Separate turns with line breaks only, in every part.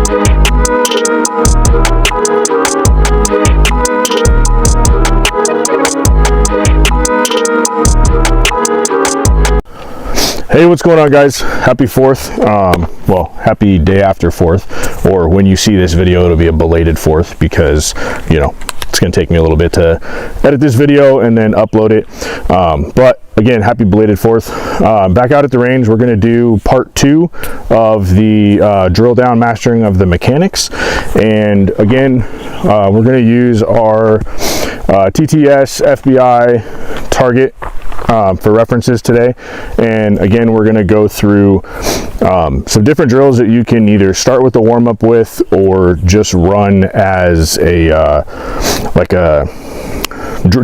Hey, what's going on, guys? Happy 4th. Well, happy day after 4th, or when you see this video, it'll be a belated 4th because, you know, it's going to take me a little bit to edit this video and then upload it. But again, happy belated 4th. Back out at the range, we're going to do part 2 of the drill down mastering of the mechanics. And again, we're going to use our TTS FBI target for references today. And again, we're going to go through some different drills that you can either start with the warm-up with or just run as a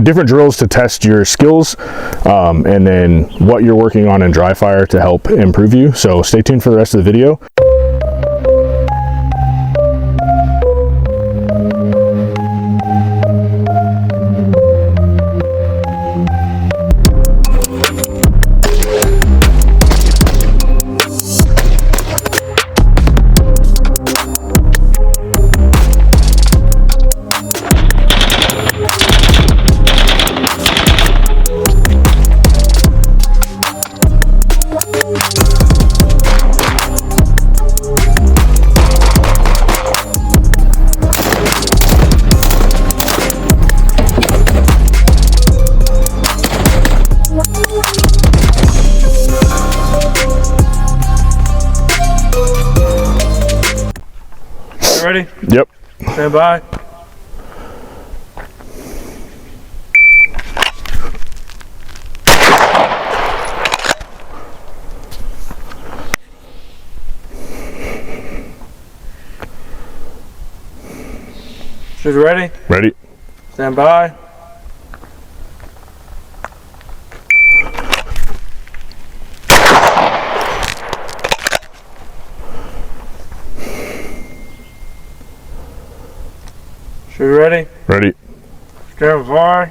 different drills to test your skills, and then what you're working on in dry fire to help improve you. So stay tuned for the rest of the video.
Ready?
Yep.
Stand by. Shooter ready?
Ready.
Stand by. Shooter ready?
Ready.
Stand by.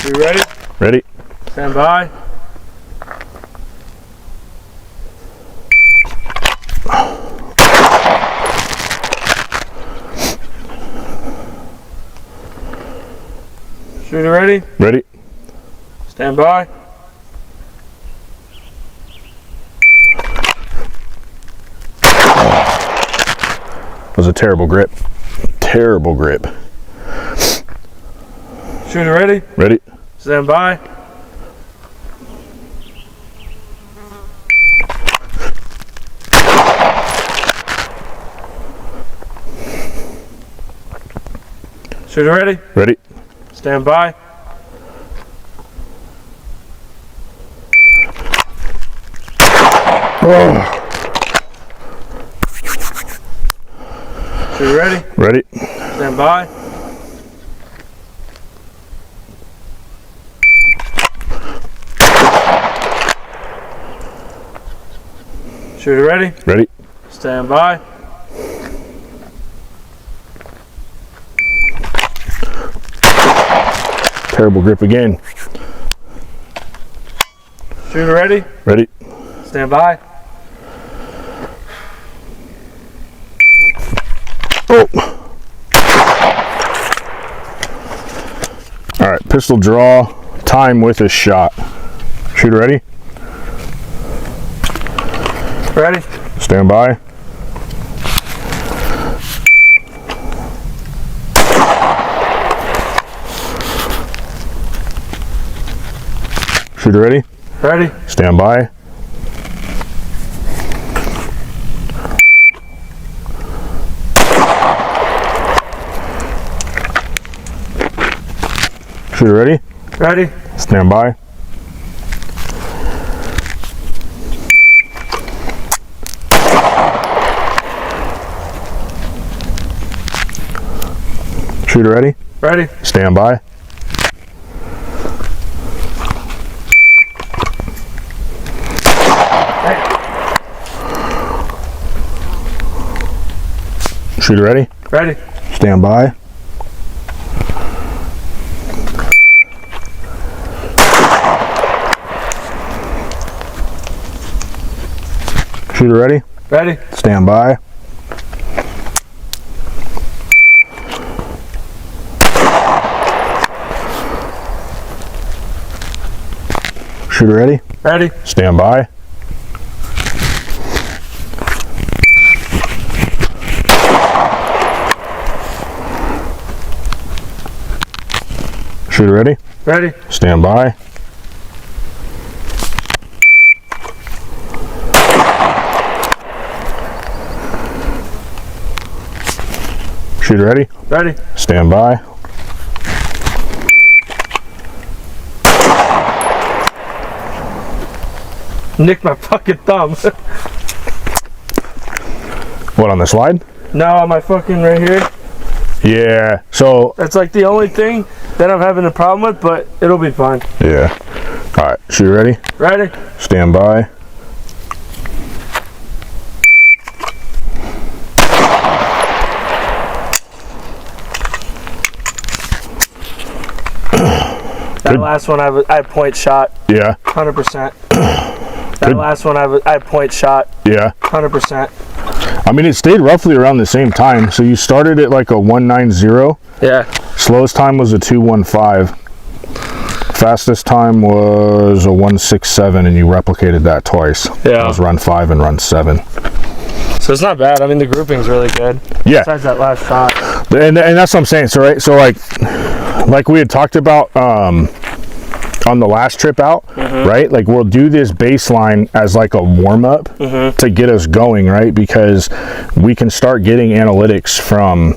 You ready?
Ready.
Stand by. Shooter ready?
Ready.
Stand by.
That was a terrible grip. Terrible grip.
Shooter ready?
Ready.
Stand by. Shooter ready?
Ready.
Stand by.
Oh.
Shooter ready?
Ready.
Stand by. Shooter ready?
Ready.
Stand by.
Terrible grip again.
Shooter ready?
Ready.
Stand by.
Oh. All right, pistol draw, time with a shot. Shooter ready?
Ready?
Stand by. Shooter ready?
Ready?
Stand by. Shooter ready?
Ready?
Stand by. Shooter ready?
Ready?
Stand by. Shooter ready?
Ready?
Stand by. Shooter ready?
Ready?
Stand by. Shooter ready?
Ready?
Stand by. Shooter ready?
Ready?
Stand by. Shooter ready?
Ready?
Stand by.
Nicked my fucking thumb.
What, on the slide?
No, on my fucking right here.
Yeah. So,
That's like the only thing that I'm having a problem with, but it'll be fine.
yeah. All right. Shooter ready?
Ready?
Stand by.
That last one I point shot,
Yeah.
100%. That
Good.
last one I point shot,
Yeah.
100%.
I mean, it stayed roughly around the same time. So you started at like a 190.
Yeah.
Slowest time was a 215. Fastest time was a 167, and you replicated that twice.
Yeah.
That was run 5 and run 7.
So it's not bad. I mean, the grouping's really good.
Yeah.
Besides that last shot.
And that's what I'm saying. So right, so like we had talked about on the last trip out, right? Like we'll do this baseline as like a warm up to get us going, right? Because we can start getting analytics from.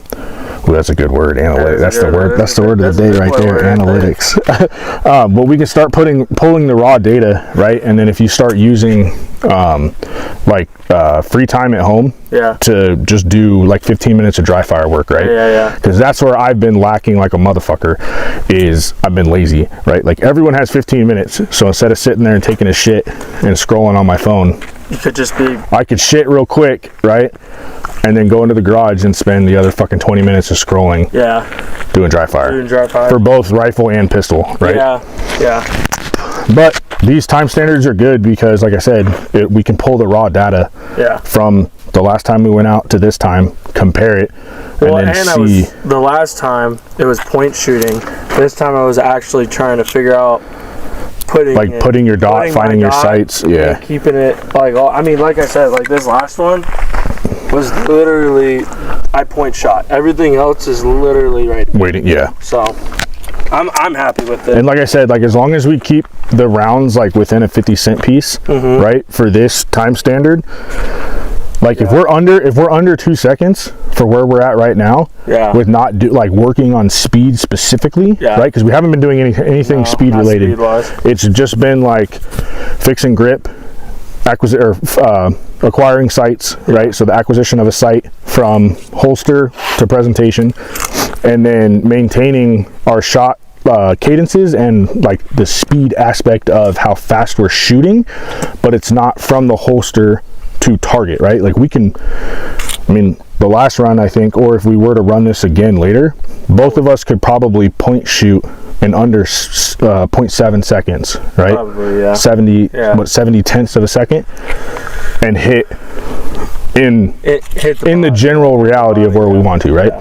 Ooh, that's a good word, analytics. That's the word. That's the word of the day right there, analytics. But we can start pulling the raw data, right? And then if you start using free time at home,
Yeah.
to just do like 15 minutes of dry fire work, right?
Yeah.
Because that's where I've been lacking like a motherfucker, is I've been lazy, right? Like everyone has 15 minutes. So instead of sitting there and taking a shit and scrolling on my phone,
You could just be.
I could shit real quick, right? And then go into the garage and spend the other fucking 20 minutes of scrolling
Yeah.
doing dry fire.
Doing dry fire.
For both rifle and pistol, right?
Yeah.
But these time standards are good because, like I said, we can pull the raw data
Yeah.
from the last time we went out to this time, compare it,
Well,
and then see.
the last time it was point shooting. This time I was actually trying to figure out
putting your dot, finding your sights. Yeah.
and keeping it like I mean, like I said, like this last one was literally I point shot. Everything else is literally right.
Waiting, yeah.
So I'm happy with it.
And like I said, like as long as we keep the rounds like within a 50-cent piece, right, for this time standard, like if we're under 2 seconds for where we're at right now, with not working on speed specifically, right, because we haven't been doing anything speed related.
Speed-wise.
It's just been like fixing grip, acquiring sights, right? So the acquisition of a sight from holster to presentation, and then maintaining our shot cadences and like the speed aspect of how fast we're shooting, but it's not from the holster to target, right? Like we can, I mean, the last run I think, or if we were to run this again later, both of us could probably point shoot in under 0.7 seconds, right?
Probably, yeah.
70 tenths of a second, and hit in the general reality of where we want to, right?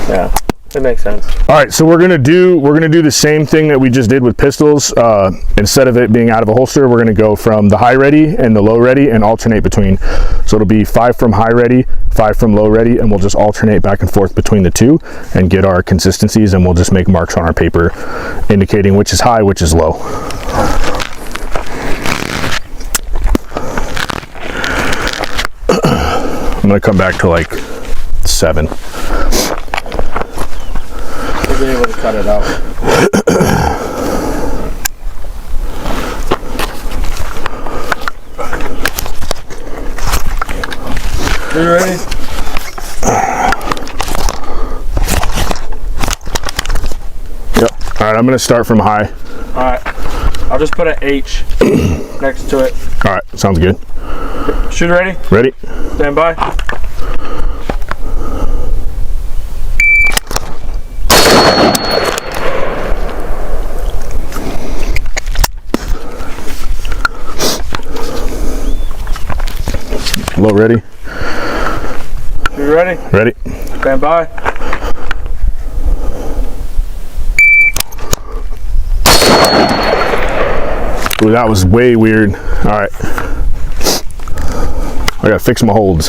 Yeah. It makes sense.
All right, so we're gonna do the same thing that we just did with pistols. Instead of it being out of a holster, we're gonna go from the high ready and the low ready and alternate between. So it'll be 5 from high ready, 5 from low ready, and we'll just alternate back and forth between the two and get our consistencies, and we'll just make marks on our paper indicating which is high, which is low. I'm gonna come back to like 7.
Be able to cut it out. You ready?
Yep. All right, I'm gonna start from high.
All right. I'll just put an H next to it.
All right, sounds good.
Shooter ready?
Ready?
Stand by.
Low ready.
You ready?
Ready.
Stand by.
Ooh, that was way weird. All right. I gotta fix my holds.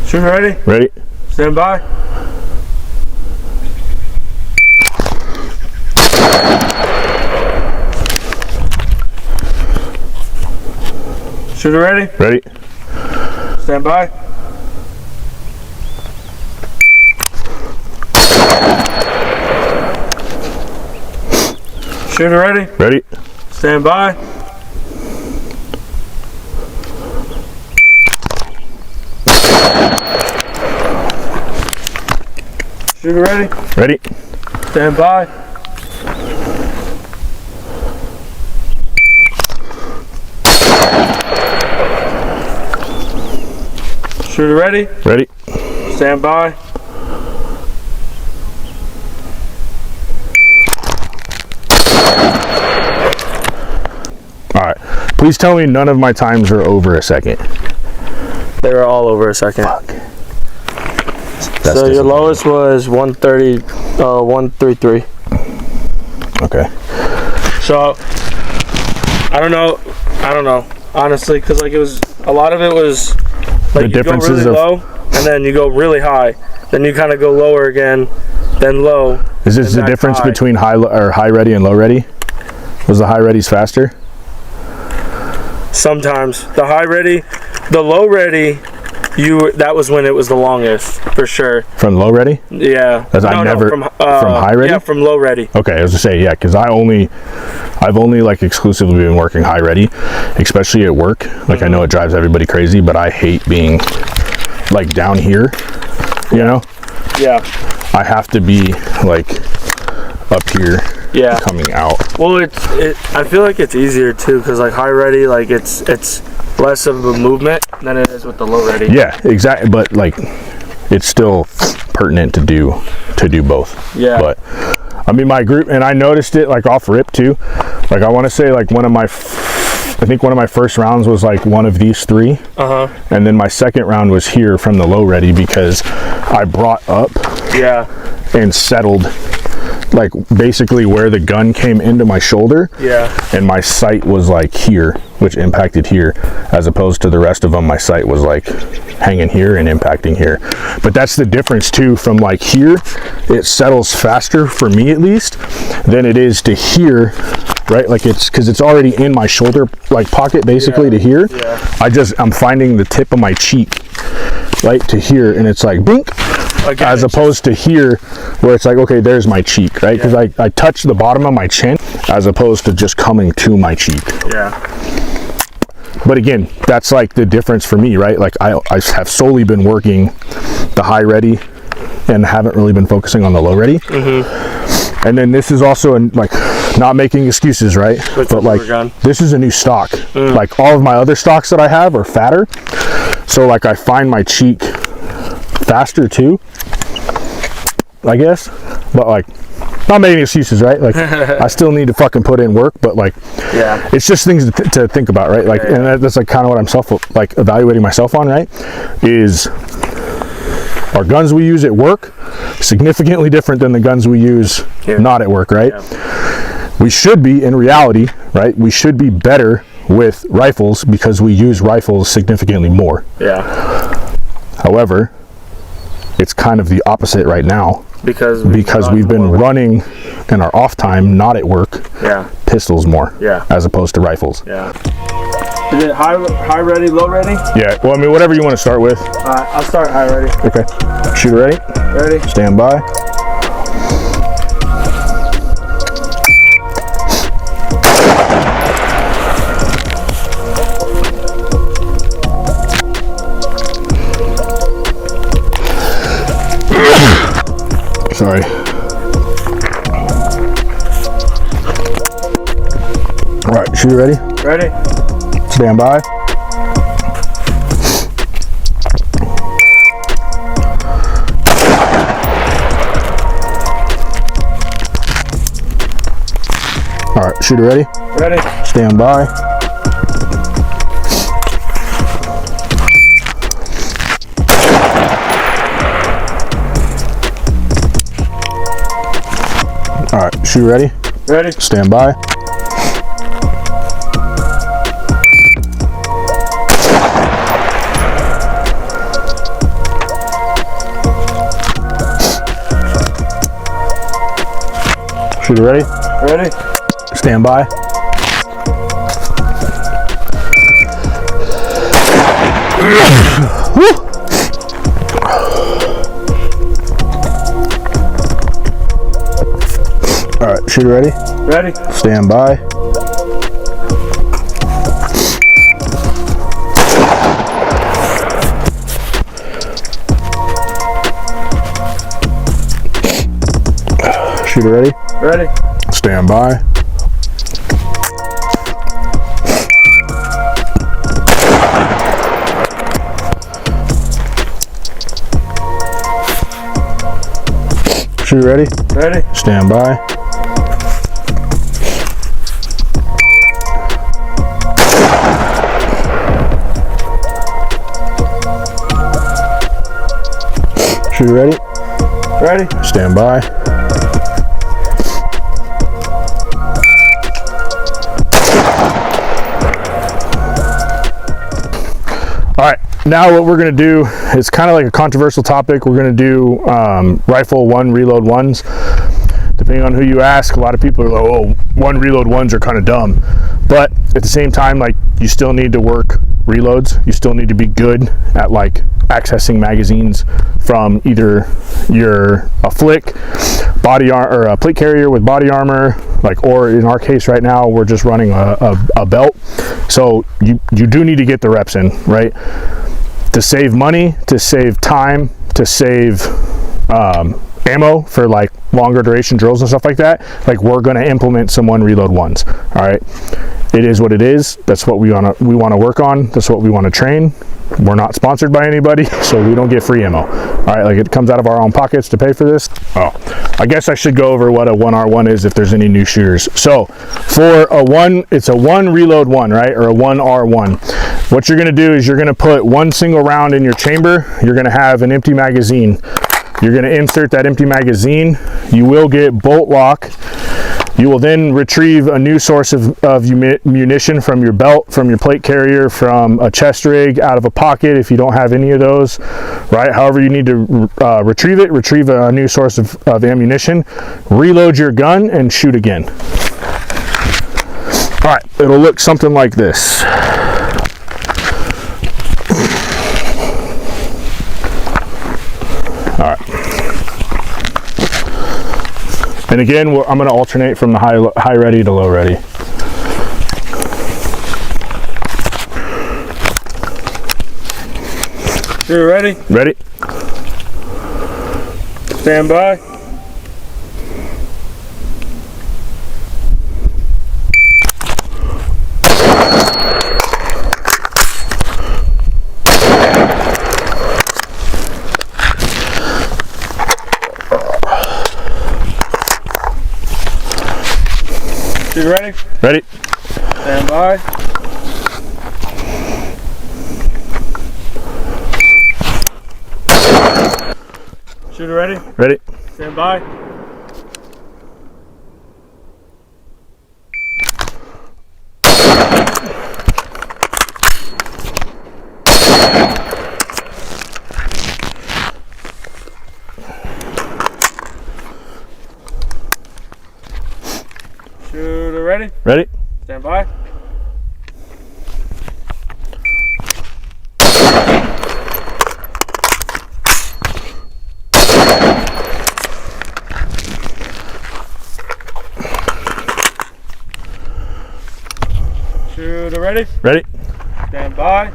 Shoot ready?
Ready?
Stand by. Shooter ready?
Ready?
Stand by. Shooter ready?
Ready?
Stand by. Shooter ready?
Ready?
Stand by. Shooter ready?
Ready?
Stand by.
All right. Please tell me none of my times are over a second.
They were all over a second.
Fuck.
So your lowest was 130, 133.
Okay.
So I don't know, honestly, because like it was a lot of it was like you go really low and then you go really high, then you kind of go lower again, then low.
Is this the difference between high ready and low ready? Was the high ready's faster?
Sometimes the high ready, the low ready, that was when it was the longest for sure.
From low ready?
Yeah.
From high ready?
Yeah, from low ready.
Okay, I was gonna say, yeah, because I've only like exclusively been working high ready, especially at work. Like I know it drives everybody crazy, but I hate being like down here, you know?
Yeah.
I have to be like up here.
Yeah.
Coming out.
Well, I feel like it's easier too, because like high ready, like it's less of a movement than it is with the low ready.
Yeah, exactly. But like, it's still pertinent to do both.
Yeah.
But I mean, my group, and I noticed it like off rip too. Like I want to say like I think one of my first rounds was like one of these three. And then my second round was here from the low ready because I brought up.
Yeah.
And settled like basically where the gun came into my shoulder.
Yeah.
And my sight was like here, which impacted here, as opposed to the rest of them. My sight was like hanging here and impacting here. But that's the difference too, from like here, it settles faster for me at least than it is to here, right? Like it's because it's already in my shoulder like pocket basically to here.
Yeah.
I'm finding the tip of my cheek right to here, and it's like blink. Again, as opposed to here where it's like, okay, there's my cheek, right? Because I touch the bottom of my chin as opposed to just coming to my cheek.
Yeah.
But again, that's like the difference for me, right? Like I have solely been working the high ready and haven't really been focusing on the low ready. And then this is also like not making excuses, right? But like this is a new stock. Like all of my other stocks that I have are fatter. So like I find my cheek faster too, I guess, but like not making excuses, right? Like I still need to fucking put in work, but like it's just things to think about, right? Like and that's like kind of what I'm like evaluating myself on, right? Is our guns we use at work significantly different than the guns we use not at work, right? We should be, in reality, right, we should be better with rifles because we use rifles significantly more. However, it's kind of the opposite right now because we've been running in our off time, not at work, pistols more as opposed to rifles.
Is it high ready, low ready?
Yeah, well, I mean, whatever you want to start with.
I'll start high ready.
Okay. Shooter ready?
Ready.
Stand by. Sorry. All right, shooter ready?
Ready.
Stand by. All right, shooter ready?
Ready.
Stand by. Shoot ready?
Ready.
Stand by. Shoot ready?
Ready.
Stand by. All right, shooter ready?
Ready.
Stand by. Shooter ready?
Ready.
Stand by. Shooter ready?
Ready.
Stand by. Shooter ready?
Ready.
Stand by. All right, now what we're gonna do is kind of like a controversial topic. We're gonna do rifle one, reload ones. Depending on who you ask, a lot of people are like, oh, one reload ones are kind of dumb. But at the same time, like, you still need to work reloads. You still need to be good at like accessing magazines from either a flick, body or a plate carrier with body armor, like, or in our case right now, we're just running a belt. So you do need to get the reps in, right? To save money, to save time, to save ammo for like longer duration drills and stuff like that. Like, we're going to implement some one reload ones. All right, it is what it is. That's what we want to work on. That's what we want to train. We're not sponsored by anybody, so we don't get free ammo. All right, like, it comes out of our own pockets to pay for this. Oh, I guess I should go over what a 1R1 is if there's any new shooters. So for a one, it's a one reload one, right? Or a 1R1. What you're going to do is you're going to put one single round in your chamber. You're going to have an empty magazine. You're going to insert that empty magazine. You will get bolt lock. You will then retrieve a new source of munition from your belt, from your plate carrier, from a chest rig, out of a pocket if you don't have any of those, right? However you need to retrieve a new source of ammunition, reload your gun, and shoot again. All right, it'll look something like this. All right. And again, I'm going to alternate from the high ready to low ready.
You're ready?
Ready?
Stand by. You ready?
Ready?
Stand by. Shooter ready?
Ready?
Stand by. Shooter ready?
Ready?
Stand by. Shooter ready?
Ready?
Stand by.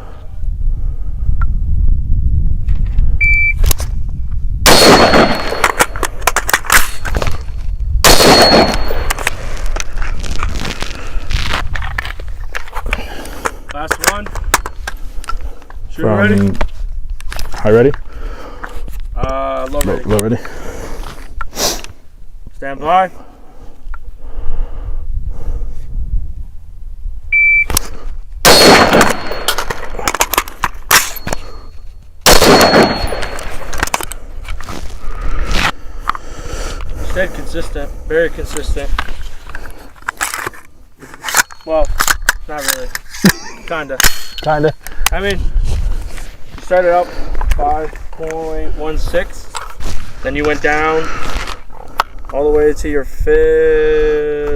Last one. Shooter ready?
High ready?
Low ready.
Low ready?
Stand by. Stayed consistent, very consistent. Well, not really. Kinda. I mean, you started out 5.16, then you went down all the way to your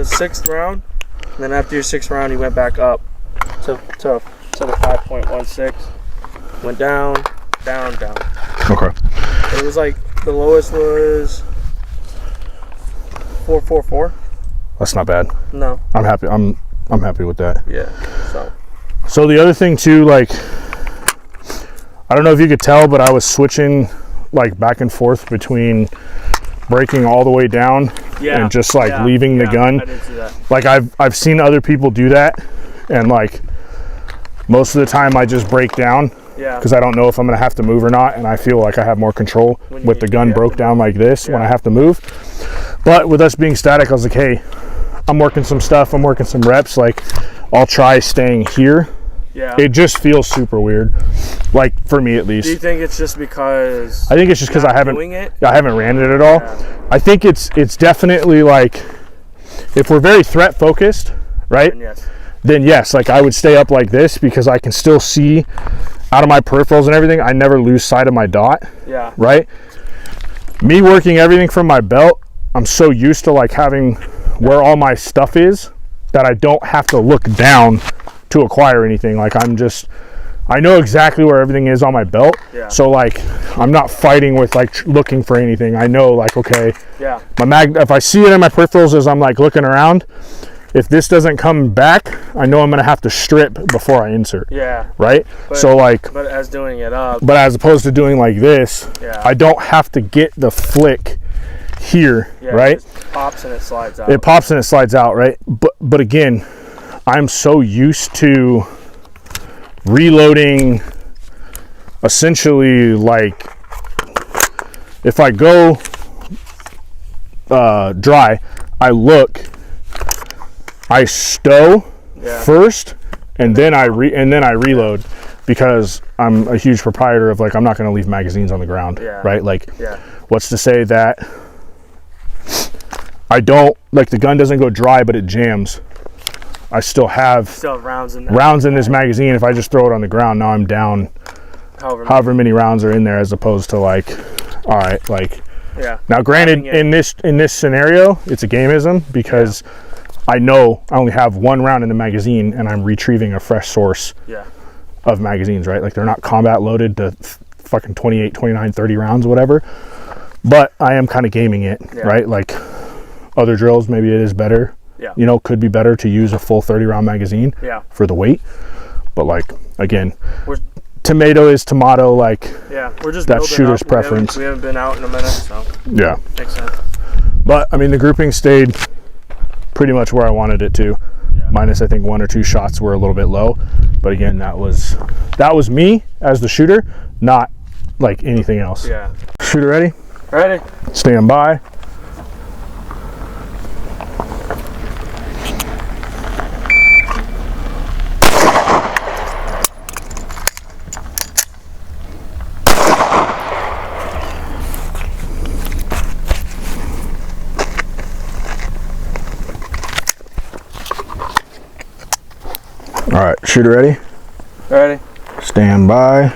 sixth round, and then after your sixth round, you went back up to the 5.16. Went down.
Okay.
It was like the lowest was 4.44.
That's not bad.
No.
I'm happy. I'm happy with that.
Yeah.
So the other thing too, like, I don't know if you could tell, but I was switching like back and forth between breaking all the way down and just like leaving the gun.
I did see that.
Like I've seen other people do that, and like most of the time I just break down because I don't know if I'm gonna have to move or not, and I feel like I have more control with the gun broke down like this when I have to move. But with us being static, I was like, hey, I'm working some stuff, I'm working some reps, like I'll try staying here.
Yeah.
It just feels super weird, like for me at least.
Do you think it's just because?
I think it's just because I haven't ran it at all. Yeah. I think it's definitely like, if we're very threat focused, right? Then yes, like I would stay up like this because I can still see out of my peripherals and everything. I never lose sight of my dot. Yeah. Right? Me working everything from my belt, I'm so used to like having where all my stuff is that I don't have to look down to acquire anything. Like I know exactly where everything is on my belt. Yeah. So like I'm not fighting with like looking for anything. I know like, okay, if I see it in my peripherals as I'm like looking around, if this doesn't come back, I know I'm gonna have to strip before I insert. Yeah. Right? But
as doing it up.
But as opposed to doing like this, I don't have to get the flick here, right?
It pops and it slides out.
It pops and it slides out, right? But again, I'm so used to reloading essentially like if I go dry, I look, I stow first, and then I reload, because I'm a huge proprietor of like I'm not going to leave magazines on the ground, right? Like, what's to say that I don't like the gun doesn't go dry, but it jams. I still have rounds in this magazine. If I just throw it on the ground, now I'm down however many rounds are in there, as opposed to like, all right, like, now granted, in this scenario, it's a gameism because I know I only have one round in the magazine and I'm retrieving a fresh source of magazines, right? Like they're not combat loaded to fucking 28, 29, 30 rounds, whatever. But I am kind of gaming it, right? Like other drills, maybe it is better. You know, could be better to use a full 30 round magazine for the weight. But like, again, tomato is tomato, like
we're just
that's shooter's preference.
We haven't been out in a minute, so makes sense.
But I mean, the grouping stayed pretty much where I wanted it to, minus I think one or two shots were a little bit low. But again, that was me as the shooter, not like anything else. Shooter ready?
Ready.
Stand by. All right, shooter ready?
Ready.
Stand by.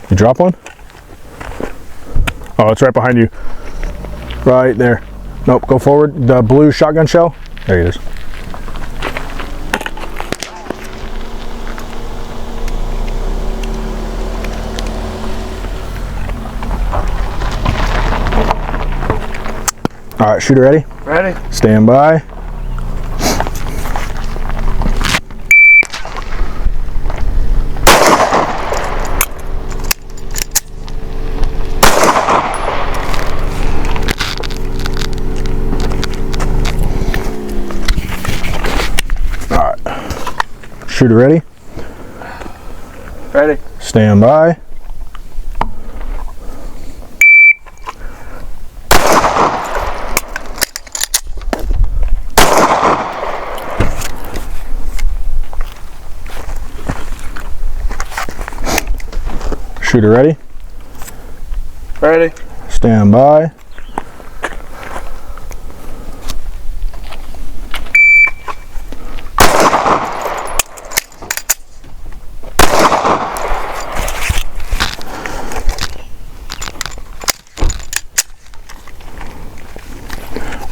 You drop one? Oh, it's right behind you. Right there. Nope, go forward. The blue shotgun shell. There it is. All right, shooter ready?
Ready.
Stand by. Shooter ready?
Ready.
Stand by. Shooter ready?
Ready.
Stand by.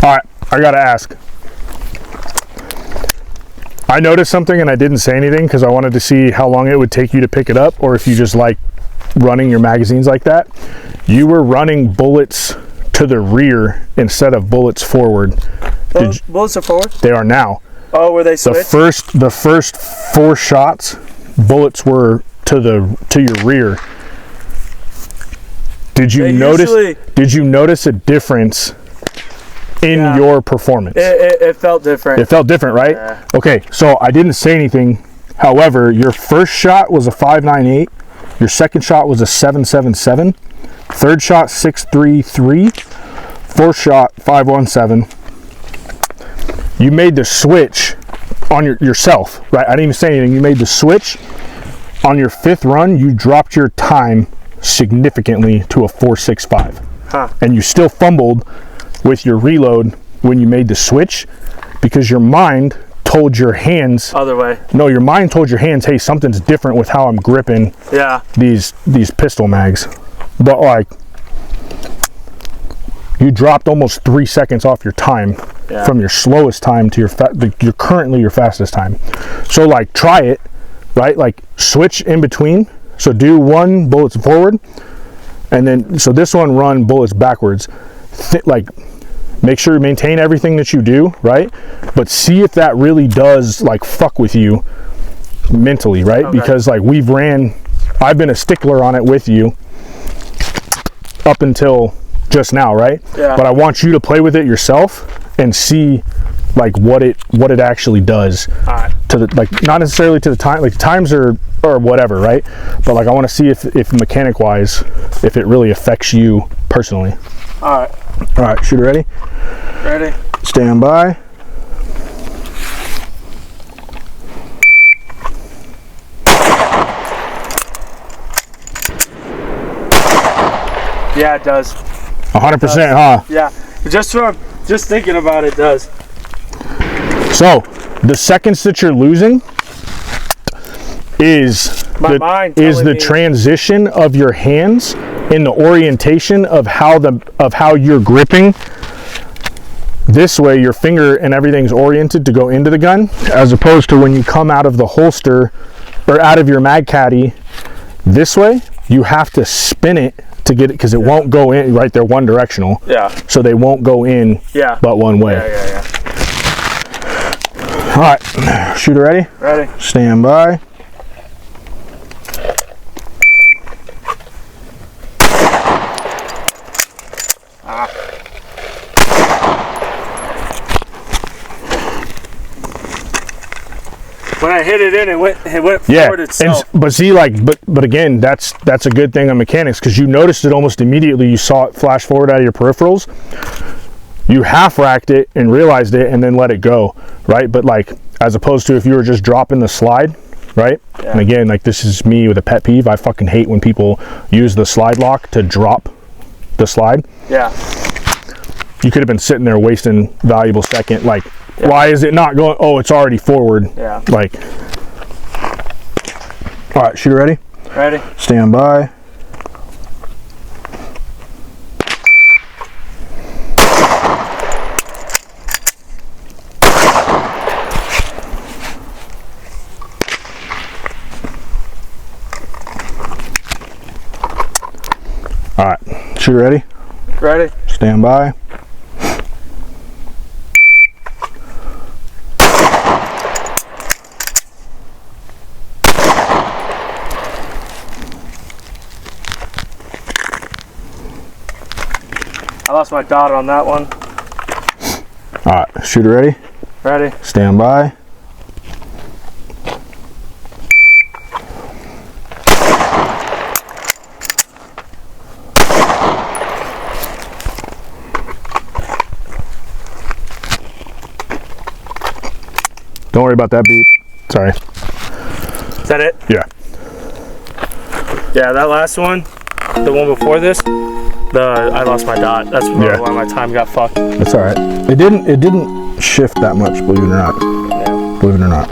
All right, I gotta ask. I noticed something and I didn't say anything because I wanted to see how long it would take you to pick it up, or if you just like running your magazines like that. You were running bullets to the rear instead of bullets forward.
Bullets are forward?
They are now.
Oh, were they switched?
The first 4 shots, bullets were to your rear. Did you notice a difference in your performance?
It felt different.
It felt different, right?
Yeah.
Okay, so I didn't say anything. However, your first shot was a 5.98. Your second shot was a 7.77. Third shot 6.33. Fourth shot 5.17. You made the switch on yourself, right? I didn't even say anything. You made the switch. On your 5th run, you dropped your time significantly to a 4.65.
Huh.
And you still fumbled with your reload when you made the switch because your mind told your hands
other way.
No, your mind told your hands, hey, something's different with how I'm gripping these pistol mags. But like, you dropped almost 3 seconds off your time from your slowest time to your currently your fastest time. So like, try it, right? Like, switch in between. So do 1 bullets forward, and then so this one run bullets backwards. Like, make sure you maintain everything that you do, right? But see if that really does like fuck with you mentally, right? Okay. Because like I've been a stickler on it with you up until just now, right? Yeah. But I want you to play with it yourself and see like what it actually does to the, like, not necessarily to the time, like times or whatever, right? But like, I want to see if mechanic wise, if it really affects you personally. All right, shooter ready?
Ready.
Stand by.
Yeah, it does.
100%, huh?
Yeah, just thinking about it does.
So, the seconds that you're losing is the transition of your hands in the orientation of how you're gripping. This way your finger and everything's oriented to go into the gun, as opposed to when you come out of the holster or out of your mag caddy this way, you have to spin it to get it, because it won't go in, right? They're one directional. Yeah. So they won't go in but one way.
Yeah.
All right, shooter ready?
Ready.
Stand by.
When I hit it in, it went forward itself.
But see, like, but again, that's a good thing on mechanics, because you noticed it almost immediately. You saw it flash forward out of your peripherals. You half racked it and realized it, and then let it go, right? But like, as opposed to if you were just dropping the slide, right? Yeah. And again, like, this is me with a pet peeve. I fucking hate when people use the slide lock to drop the slide.
Yeah.
You could have been sitting there wasting valuable second, like. Yeah. Why is it not going? Oh, it's already forward.
Yeah.
Like. All right, shooter ready?
Ready.
Stand by. All right, shooter ready?
Ready.
Stand by.
I lost my dot on that one.
All right, shooter ready?
Ready.
Stand by. Don't worry about that beep. Sorry.
Is that it?
Yeah.
Yeah, that last one, the one before this, I lost my dot. That's probably why my time got fucked.
That's all right. It didn't shift that much, believe it or not.
Yeah.
Believe it or not.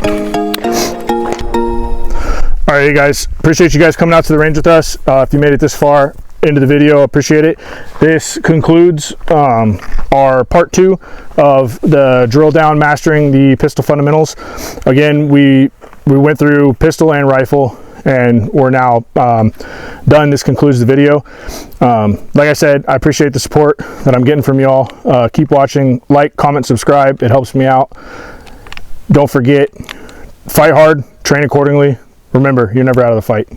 All right, you guys. Appreciate you guys coming out to the range with us. If you made it this far into the video, appreciate it. This concludes our part 2 of the drill down mastering the pistol fundamentals. Again, we went through pistol and rifle, and we're now done. This concludes the video. Like I said, I appreciate the support that I'm getting from y'all. Keep watching, like, comment, subscribe. It helps me out. Don't forget, fight hard, train accordingly. Remember, you're never out of the fight.